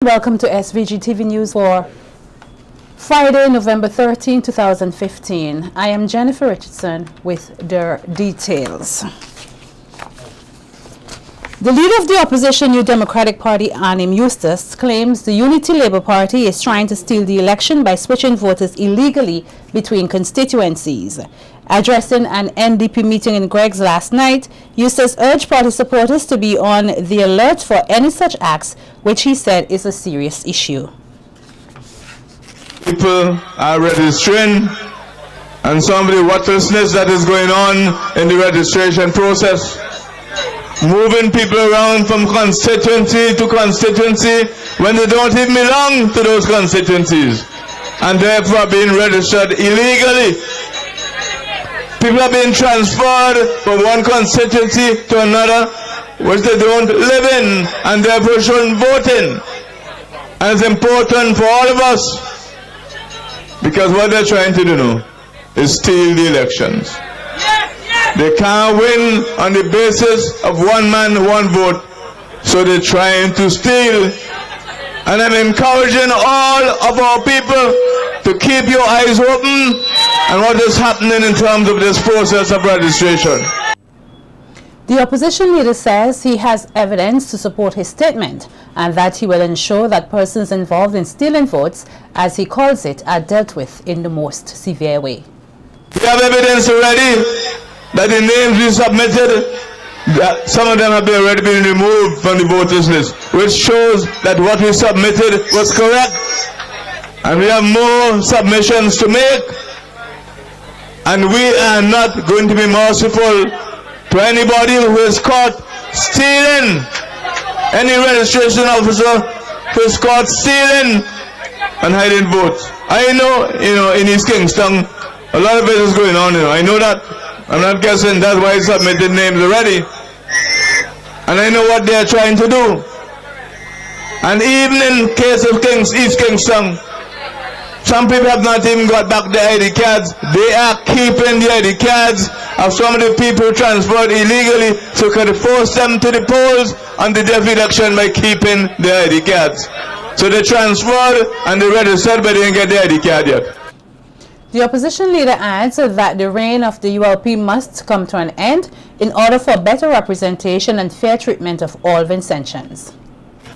Welcome to SVG-TV News for Friday, November 13, 2015. I am Jennifer Richardson with the details. The leader of the opposition New Democratic Party, Anim Eustace, claims the Unity Labour Party is trying to steal the election by switching voters illegally between constituencies. Addressing an NDP meeting in Greggs last night, Eustace urged party supporters to be on the alert for any such acts, which he said is a serious issue. People are registering, and some of the worthlessness that is going on in the registration process, moving people around from constituency to constituency when they don't even belong to those constituencies, and therefore being registered illegally. People are being transferred from one constituency to another which they don't live in and therefore shouldn't vote in. And it's important for all of us, because what they're trying to do now is steal the elections. They can't win on the basis of one man, one vote, so they're trying to steal. And I'm encouraging all of our people to keep your eyes open on what is happening in terms of this process of registration. The opposition leader says he has evidence to support his statement and that he will ensure that persons involved in stealing votes, as he calls it, are dealt with in the most severe way. We have evidence already that the names we submitted, that some of them have already been removed from the voters list, which shows that what we submitted was correct. And we have more submissions to make. And we are not going to be merciful to anybody who is caught stealing. Any registration officer who is caught stealing and hiding votes. I know, in East Kingston, a lot of it is going on. I know that. I'm not guessing that's why he submitted names already. And I know what they are trying to do. And even in case of East Kingston, some people have not even got back their ID cards. They are keeping the ID cards of some of the people transferred illegally, so can force them to the polls on the day of election by keeping their ID cards. So they transferred and they registered, but they didn't get the ID card yet. The opposition leader adds that the reign of the ULP must come to an end in order for better representation and fair treatment of all Vincentians.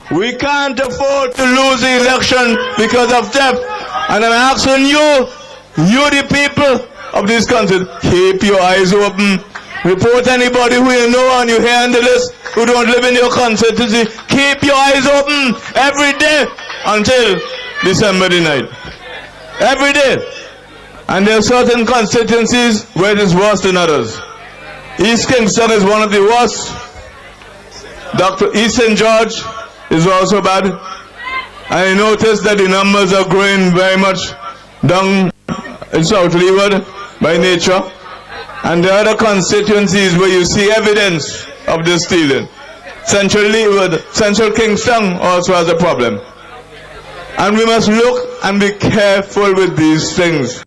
We can't afford to lose the election because of theft. And I'm asking you the people of this country, keep your eyes open. Report anybody who you know and you hear on the list who don't live in your constituency. Keep your eyes open every day until December the 9th. Every day. And there are certain constituencies where it is worse than others. East Kingston is one of the worst. Dr. East St. George is also bad. I noticed that the numbers are growing very much down in South Leeward by nature. And the other constituencies where you see evidence of this stealing. Central Leeward, Central Kingston also has a problem. And we must look and be careful with these things.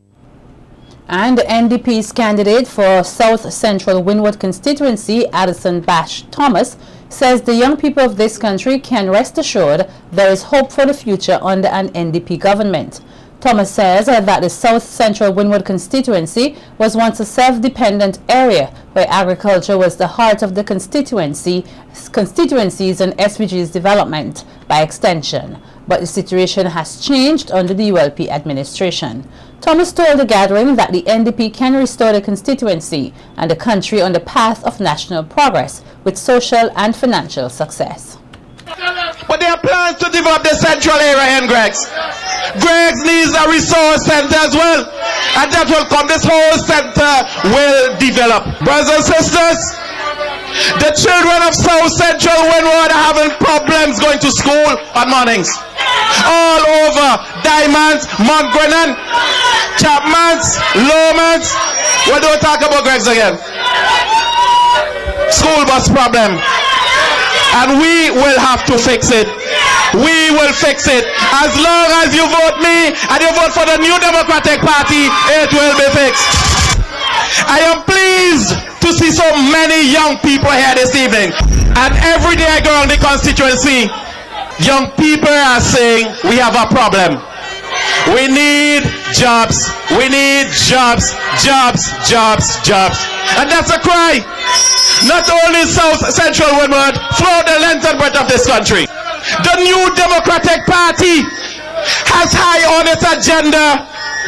And the NDP's candidate for South Central Windward constituency, Addison Bash Thomas, says the young people of this country can rest assured there is hope for the future under an NDP government. Thomas says that the South Central Windward constituency was once a self-dependent area where agriculture was the heart of the constituencies and SVG's development by extension. But the situation has changed under the ULP administration. Thomas told the gathering that the NDP can restore the constituency and the country on the path of national progress with social and financial success. But there are plans to develop the central area in Greggs. Greggs needs a resource center as well. And that will come. This whole center will develop. Brothers and sisters, the children of South Central Windward are having problems going to school on mornings. All over Diamonds, Mount Grennan, Chapmans, Lowmans. We don't talk about Greggs again. School bus problem. And we will have to fix it. We will fix it. As long as you vote me and you vote for the New Democratic Party, it will be fixed. I am pleased to see so many young people here this evening. And every day I go around the constituency, young people are saying we have a problem. We need jobs. We need jobs, jobs, jobs, jobs. And that's a cry. Not only South Central Windward, throughout the length and breadth of this country. The New Democratic Party has high on its agenda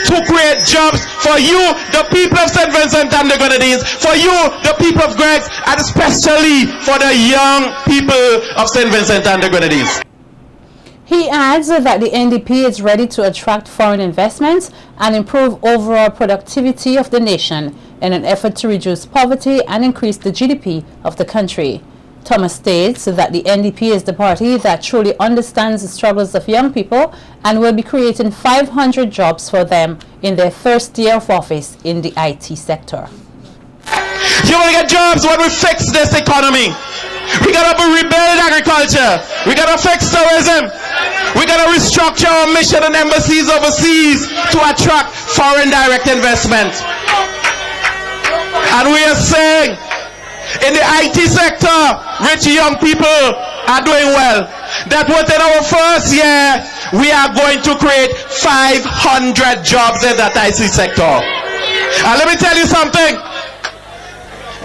to create jobs for you, the people of St. Vincent and the Grenadines, for you, the people of Greggs, and especially for the young people of St. Vincent and the Grenadines. He adds that the NDP is ready to attract foreign investments and improve overall productivity of the nation in an effort to reduce poverty and increase the GDP of the country. Thomas states that the NDP is the party that truly understands the struggles of young people and will be creating 500 jobs for them in their first year of office in the IT sector. You will get jobs when we fix this economy. We gotta rebuild agriculture. We gotta fix tourism. We gotta restructure our mission and embassies overseas to attract foreign direct investment. And we are saying, in the IT sector, rich young people are doing well. That within our first year, we are going to create 500 jobs in that IT sector. And let me tell you something.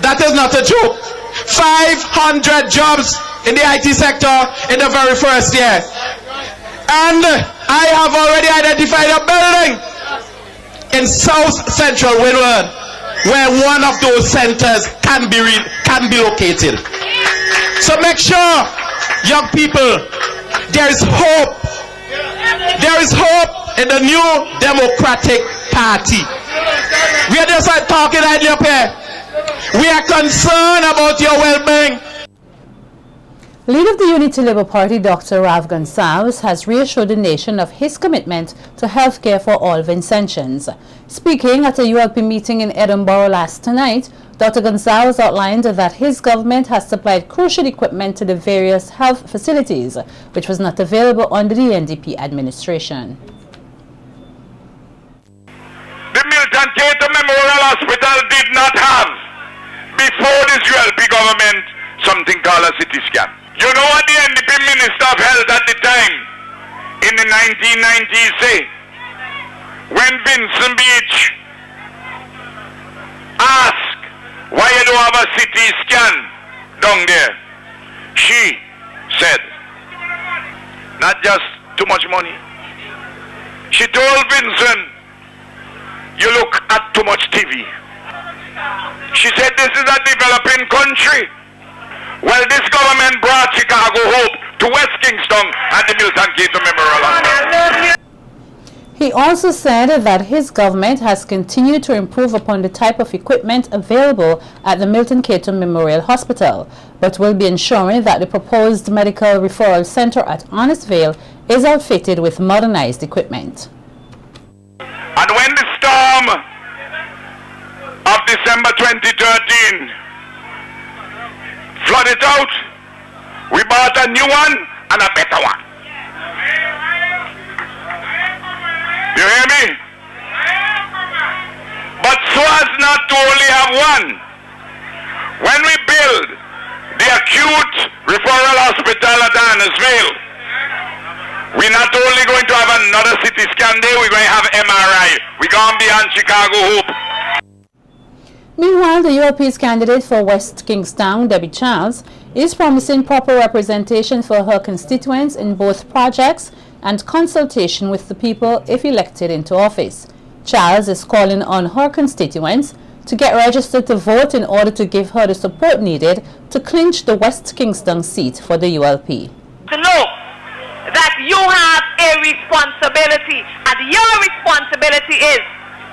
That is not a joke. 500 jobs in the IT sector in the very first year. And I have already identified a building in South Central Windward where one of those centers can be located. So make sure, young people, there is hope. There is hope in the New Democratic Party. We are just talking idly up here. We are concerned about your well-being. Leader of the Unity Labour Party, Dr. Rav Gonsalves, has reassured the nation of his commitment to health care for all Vincentians. Speaking at a ULP meeting in Edinburgh last night, Dr. Gonsalves outlined that his government has supplied crucial equipment to the various health facilities, which was not available under the NDP administration. The Milton Cato Memorial Hospital did not have, before this ULP government, something called a CT scan. You know what the NDP Minister of Health at the time, in the 1990s, say? When Vincent Beach asked why you don't have a CT scan down there, she said, not just too much money. She told Vincent, you look at too much TV. She said this is a developing country. Well, this government brought Chicago Hope to West Kingston and the Milton Cato Memorial Hospital. He also said that his government has continued to improve upon the type of equipment available at the Milton Cato Memorial Hospital, but will be ensuring that the proposed medical referral center at Honest-Vale is outfitted with modernized equipment. And when the storm of December 2013 flooded out, we bought a new one and a better one. You hear me? But so as not to only have one, when we build the acute referral hospital at Honest-Vale, we're not only going to have another CT scan day, we're going to have MRI. We're going beyond Chicago Hope. Meanwhile, the ULP's candidate for West Kingstown, Debbie Charles, is promising proper representation for her constituents in both projects and consultation with the people if elected into office. Charles is calling on her constituents to get registered to vote in order to give her the support needed to clinch the West Kingston seat for the ULP. To know that you have a responsibility, and your responsibility is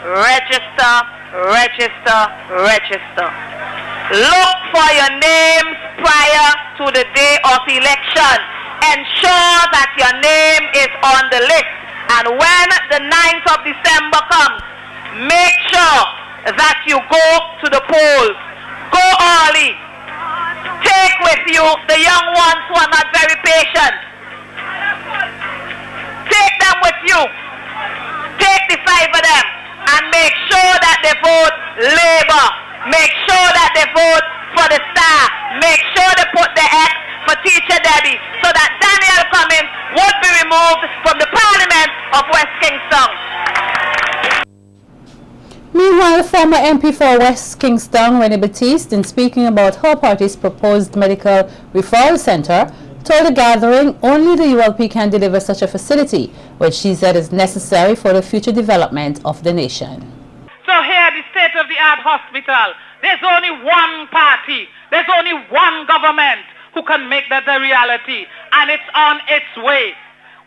register, register, register. Look for your names prior to the day of election. Ensure that your name is on the list. And when the 9th of December comes, make sure that you go to the polls. Go early. Take with you the young ones who are not very patient. Take them with you. Take the 5 of them and make sure that they vote Labour. Make sure that they vote for the Star. Make sure they put the X for Teacher Debbie so that Daniel comes coming would be removed from the Parliament of West Kingston. Meanwhile, former MP for West Kingston, Renewable, in speaking about her party's proposed medical referral centre, told the gathering only the ULP can deliver such a facility, which she said is necessary for the future development of the nation. So here, the state-of-the-art hospital, there's only one party, there's only one government who can make that a reality, and it's on its way.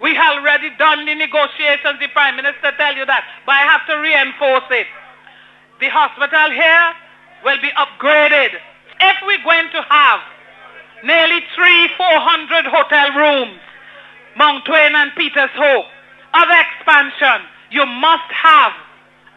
We have already done the negotiations, the Prime Minister tell you that, but I have to reinforce it. The hospital here will be upgraded. If we're going to have nearly 300-400 hotel rooms, Mount Twain and Peters Hope, other expansion, you must have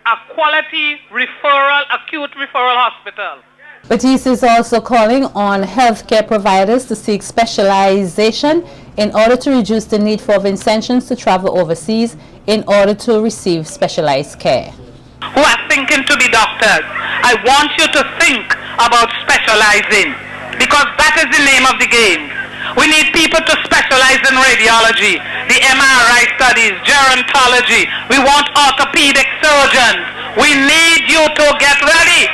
a quality referral, acute referral hospital. Batiste is also calling on healthcare providers to seek specialization in order to reduce the need for Vincentians to travel overseas in order to receive specialized care. Who are thinking to be doctors, I want you to think about specializing, because that is the name of the game. We need people to specialize in radiology, the MRI studies, gerontology. We want orthopedic surgeons. We need you to get ready.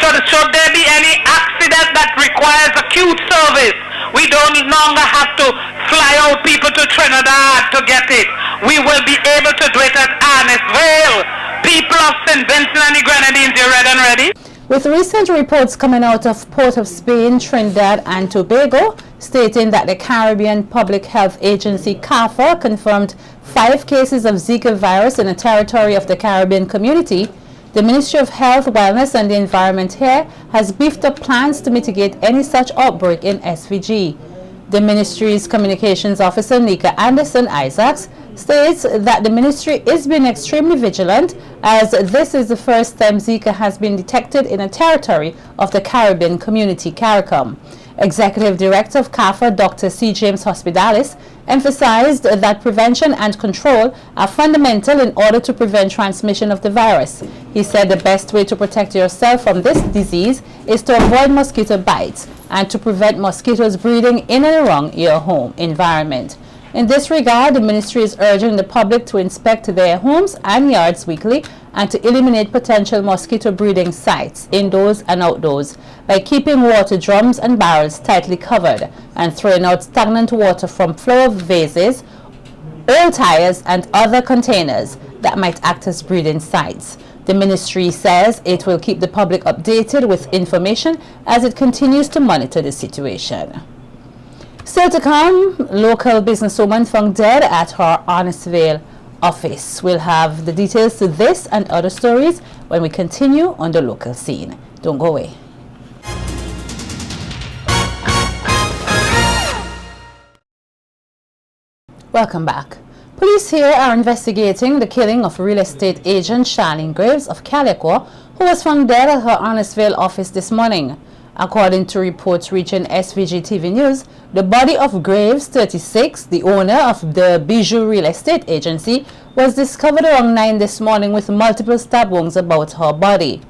So should there be any accident that requires acute service, we don't longer have to fly out people to Trinidad to get it. We will be able to do it at Annisvale. People of St. Vincent and the Grenadines, you ready and ready? With recent reports coming out of Port of Spain, Trinidad and Tobago, stating that the Caribbean Public Health Agency CARPHA confirmed 5 cases of Zika virus in the territory of the Caribbean community, the Ministry of Health, Wellness and the Environment here has beefed up plans to mitigate any such outbreak in SVG. The ministry's communications officer, Nika Anderson Isaacs, states that the ministry is being extremely vigilant as this is the first time Zika has been detected in a territory of the Caribbean community, CARICOM. Executive Director of CARPHA, Dr. C. James Hospitalis, emphasized that prevention and control are fundamental in order to prevent transmission of the virus. He said the best way to protect yourself from this disease is to avoid mosquito bites and to prevent mosquitoes breeding in and around your home environment. In this regard, the ministry is urging the public to inspect their homes and yards weekly and to eliminate potential mosquito breeding sites, indoors and outdoors, by keeping water drums and barrels tightly covered and throwing out stagnant water from flower vases, old tires and other containers that might act as breeding sites. The ministry says it will keep the public updated with information as it continues to monitor the situation. Still to come, local businesswoman found dead at her Arnisvale office. We'll have the details to this and other stories when we continue on the local scene. Don't go away. Welcome back. Police here are investigating the killing of real estate agent Charlene Graves of Calico, who was found dead at her Arnisvale office this morning. According to reports reaching SVG-TV News, the body of Graves, 36, the owner of the Bijou Real Estate Agency, was discovered around 9 this morning with multiple stab wounds about her body.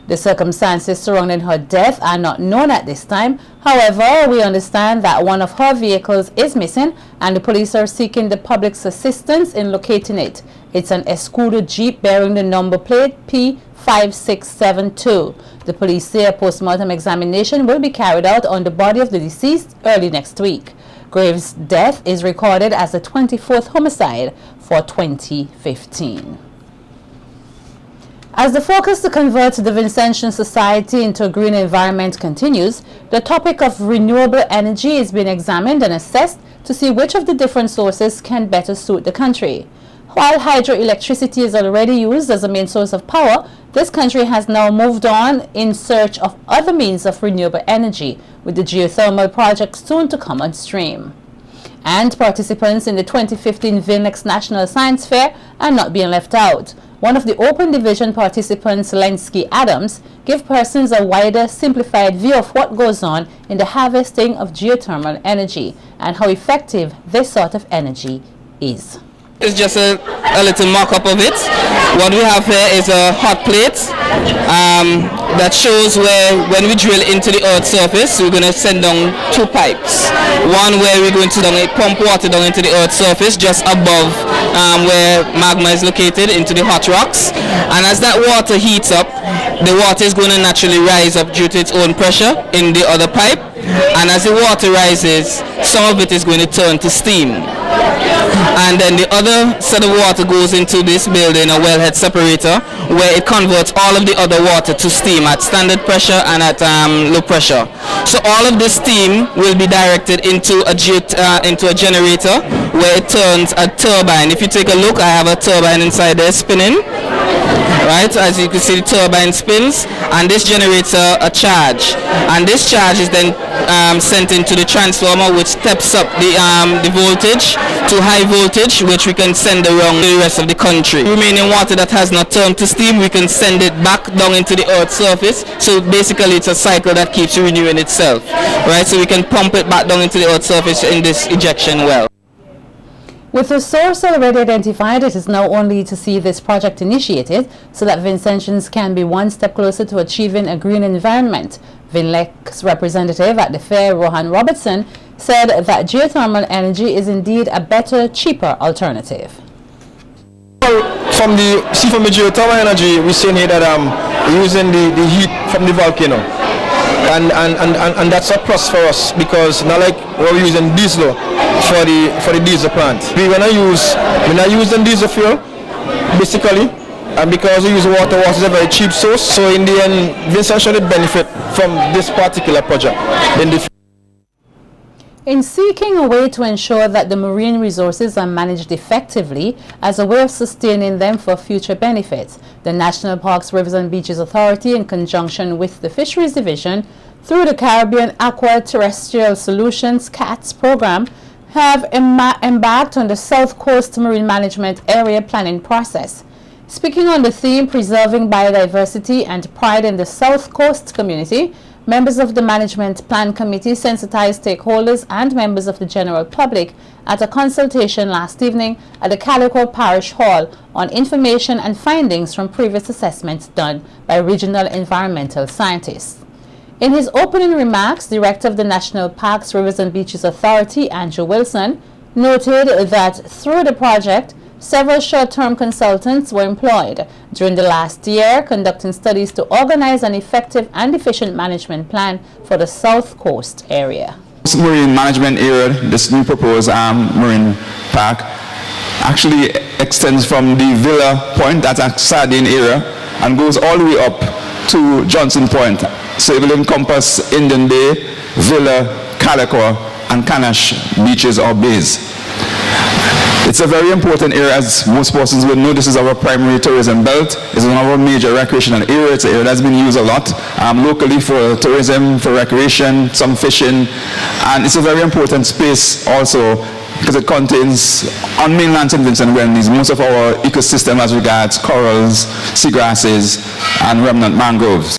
The circumstances surrounding her death are not known at this time. However, we understand that one of her vehicles is missing and the police are seeking the public's assistance in locating it. It's an Escudo Jeep bearing the number plate P5672. The police say a post-mortem examination will be carried out on the body of the deceased early next week. Graves' death is recorded as the 24th homicide for 2015. As the focus to convert the Vincentian society into a green environment continues, the topic of renewable energy is being examined and assessed to see which of the different sources can better suit the country. While hydroelectricity is already used as a main source of power, this country has now moved on in search of other means of renewable energy, with the geothermal project soon to come on stream. And participants in the 2015 Vilnex National Science Fair are not being left out. One of the open division participants, Lenski Adams, gave persons a wider, simplified view of what goes on in the harvesting of geothermal energy and how effective this sort of energy is. It's just a little mock-up of it. What we have here is a hot plate that shows where when we drill into the earth's surface, we're going to send down 2 pipes. One where we're going to pump water down into the earth's surface just above where magma is located into the hot rocks. And as that water heats up, the water is going to naturally rise up due to its own pressure in the other pipe. And as the water rises, some of it is going to turn to steam. And then the other set of water goes into this building, a wellhead separator, where it converts all of the other water to steam at standard pressure and at low pressure. So all of this steam will be directed into a generator where it turns a turbine. If you take a look, I have a turbine inside there spinning. Right, as you can see, the turbine spins and this generates a charge, and this charge is then sent into the transformer, which steps up the voltage to high voltage, which we can send around the rest of the country. Remaining water that has not turned to steam, we can send it back down into the earth's surface. So basically it's a cycle that keeps renewing itself, right? So we can pump it back down into the earth's surface in this ejection well. With the source already identified, it is now only to see this project initiated so that Vincentians can be one step closer to achieving a green environment. Vinlec's representative at the fair, Rohan Robertson, said that geothermal energy is indeed a better, cheaper alternative. From the geothermal energy, we're saying here that we're using the heat from the volcano. And that's a plus for us, because not like we're using diesel for the diesel plant. We're not using diesel fuel basically, and because we use water is a very cheap source. So in the end, Vincent should benefit from this particular project. In seeking a way to ensure that the marine resources are managed effectively as a way of sustaining them for future benefits, the National Parks, Rivers and Beaches Authority, in conjunction with the Fisheries Division, through the Caribbean Aqua Terrestrial Solutions CATS program, have embarked on the South Coast Marine Management Area Planning process. Speaking on the theme, Preserving Biodiversity and Pride in the South Coast Community, members of the Management Plan Committee sensitized stakeholders and members of the general public at a consultation last evening at the Calico Parish Hall on information and findings from previous assessments done by regional environmental scientists. In his opening remarks, Director of the National Parks, Rivers and Beaches Authority, Andrew Wilson, noted that through the project, several short-term consultants were employed during the last year, conducting studies to organize an effective and efficient management plan for the South Coast area. This marine management area, this new proposed marine park, actually extends from the Villa Point, that's a sardine area, and goes all the way up to Johnson Point. So it will encompass Indian Bay, Villa, Calico, and Canash beaches or bays. It's a very important area, as most persons will know. This is our primary tourism belt. It's one of our major recreational areas. It's an area that's been used a lot locally for tourism, for recreation, some fishing, and it's a very important space also because it contains, on mainland St. Vincent and Grenadines, most of our ecosystem as regards corals, seagrasses, and remnant mangroves.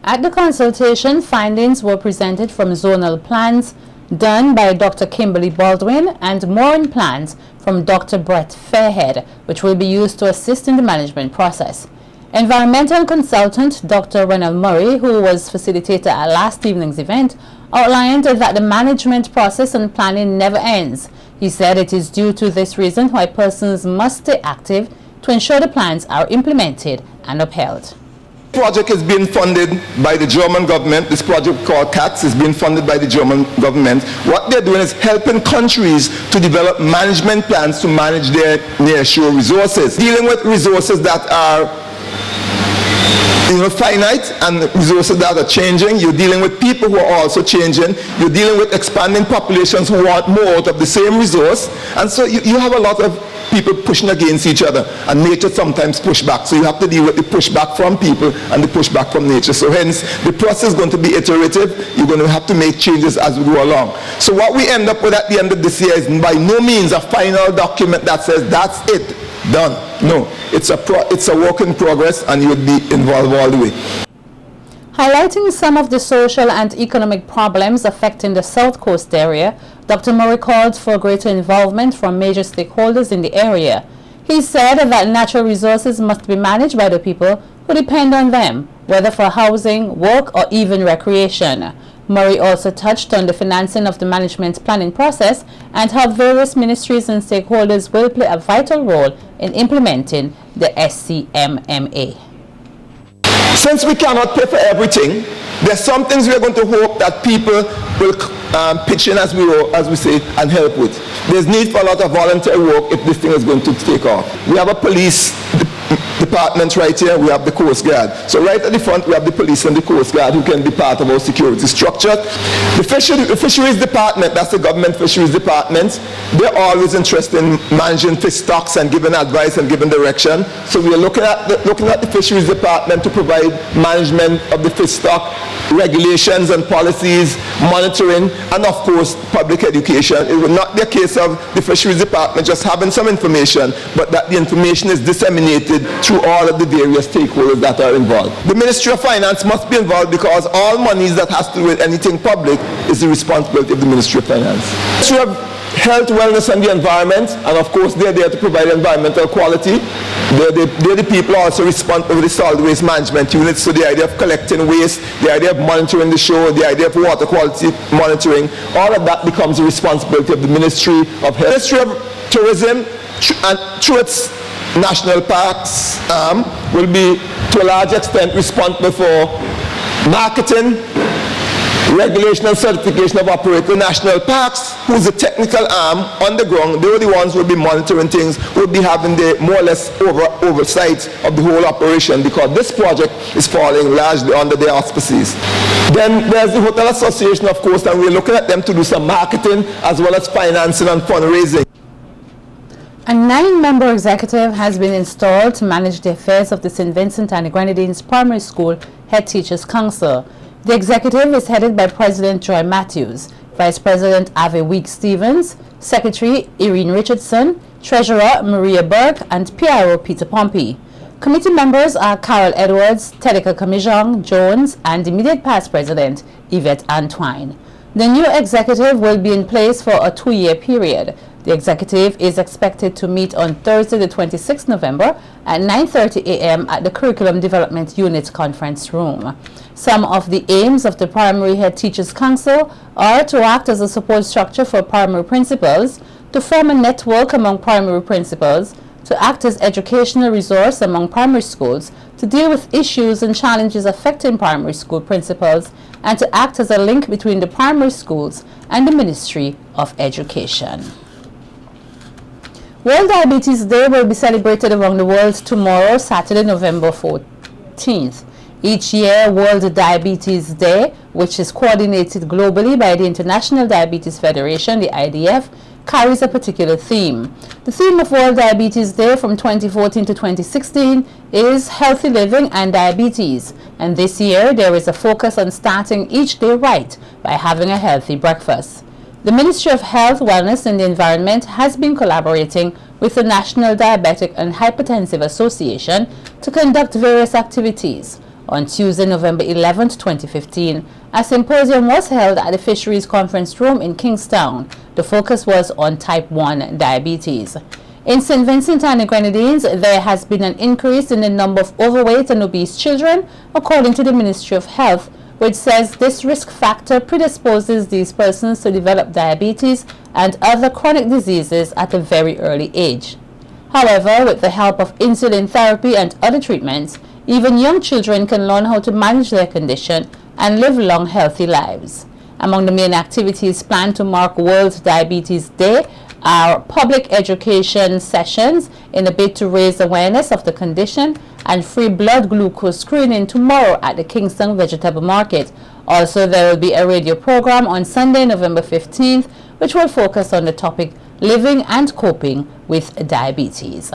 At the consultation, findings were presented from zonal plans done by Dr. Kimberly Baldwin and mooring plans from Dr. Brett Fairhead, which will be used to assist in the management process. Environmental consultant Dr. Renal Murray, who was facilitator at last evening's event, outlined that the management process and planning never ends. He said it is due to this reason why persons must stay active to ensure the plans are implemented and upheld. This project is being funded by the German government. This project called CATS is being funded by the German government. What they're doing is helping countries to develop management plans to manage their nearshore resources, dealing with resources that are finite and resources that are changing. You're dealing with people who are also changing. You're dealing with expanding populations who want more out of the same resource. And so you have a lot of people pushing against each other, and nature sometimes push back. So you have to deal with the pushback from people and the pushback from nature. So hence, the process is going to be iterative. You're going to have to make changes as we go along. So what we end up with at the end of this year is by no means a final document that says that's it, done. No, it's a work in progress, and you'll be involved all the way. Highlighting some of the social and economic problems affecting the South Coast area, Dr. Murray called for greater involvement from major stakeholders in the area. He said that natural resources must be managed by the people who depend on them, whether for housing, work, or even recreation. Murray also touched on the financing of the management planning process and how various ministries and stakeholders will play a vital role in implementing the SCMMA. Since we cannot pay for everything, there's some things we're going to hope that people will pitch in, as we say, and help with. There's need for a lot of voluntary work if this thing is going to take off. We have a police department right here, we have the Coast Guard. So right at the front we have the police and the Coast Guard who can be part of our security structure. The fisheries department, that's the government fisheries department, they're always interested in managing fish stocks and giving advice and giving direction. So we are looking at the fisheries department to provide management of the fish stock, regulations and policies, monitoring, and of course public education. It will not be a case of the fisheries department just having some information, but that the information is disseminated through all of the various stakeholders that are involved. The Ministry of Finance must be involved because all monies that has to do with anything public is the responsibility of the Ministry of Finance. Ministry of Health, Wellness and the Environment, and of course they're there to provide environmental quality. They're the people also responsible for the solid waste management unit, so the idea of collecting waste, the idea of monitoring the shore, the idea of water quality monitoring, all of that becomes the responsibility of the Ministry of Health. Ministry of Tourism, and through its national parks, will be to a large extent responsible for marketing, regulation and certification of operating national parks, who's the technical arm on the ground. They are the ones who will be monitoring things, who will be having the more or less oversight of the whole operation, because this project is falling largely under their auspices. Then there's the Hotel Association, of course, and we're looking at them to do some marketing as well as financing and fundraising. A 9-member executive has been installed to manage the affairs of the St. Vincent and the Grenadines Primary School Head Teachers Council. The executive is headed by President Joy Matthews, Vice President Ave Week-Stevens, Secretary Irene Richardson, Treasurer Maria Burke, and PRO Peter Pompey. Committee members are Carol Edwards, Tedeka Kamijong Jones, and immediate past President Yvette Antoine. The new executive will be in place for a 2-year period. The executive is expected to meet on Thursday, the 26th November at 9:30 a.m. at the Curriculum Development Unit Conference Room. Some of the aims of the Primary Head Teachers Council are to act as a support structure for primary principals, to form a network among primary principals, to act as educational resource among primary schools, to deal with issues and challenges affecting primary school principals, and to act as a link between the primary schools and the Ministry of Education. World Diabetes Day will be celebrated around the world tomorrow, Saturday, November 14th. Each year, World Diabetes Day, which is coordinated globally by the International Diabetes Federation, the IDF, carries a particular theme. The theme of World Diabetes Day from 2014 to 2016 is Healthy Living and Diabetes. And this year, there is a focus on starting each day right by having a healthy breakfast. The Ministry of Health, Wellness and the Environment has been collaborating with the National Diabetic and Hypertensive Association to conduct various activities. On Tuesday, November 11, 2015, a symposium was held at the Fisheries Conference Room in Kingstown. The focus was on type 1 diabetes. In St. Vincent and the Grenadines, there has been an increase in the number of overweight and obese children, according to the Ministry of Health, which says this risk factor predisposes these persons to develop diabetes and other chronic diseases at a very early age. However, with the help of insulin therapy and other treatments, even young children can learn how to manage their condition and live long, healthy lives. Among the main activities planned to mark World Diabetes Day are public education sessions in a bid to raise awareness of the condition, and free blood glucose screening tomorrow at the Kingston Vegetable Market. Also, there will be a radio program on Sunday, November 15th, which will focus on the topic Living and Coping with Diabetes.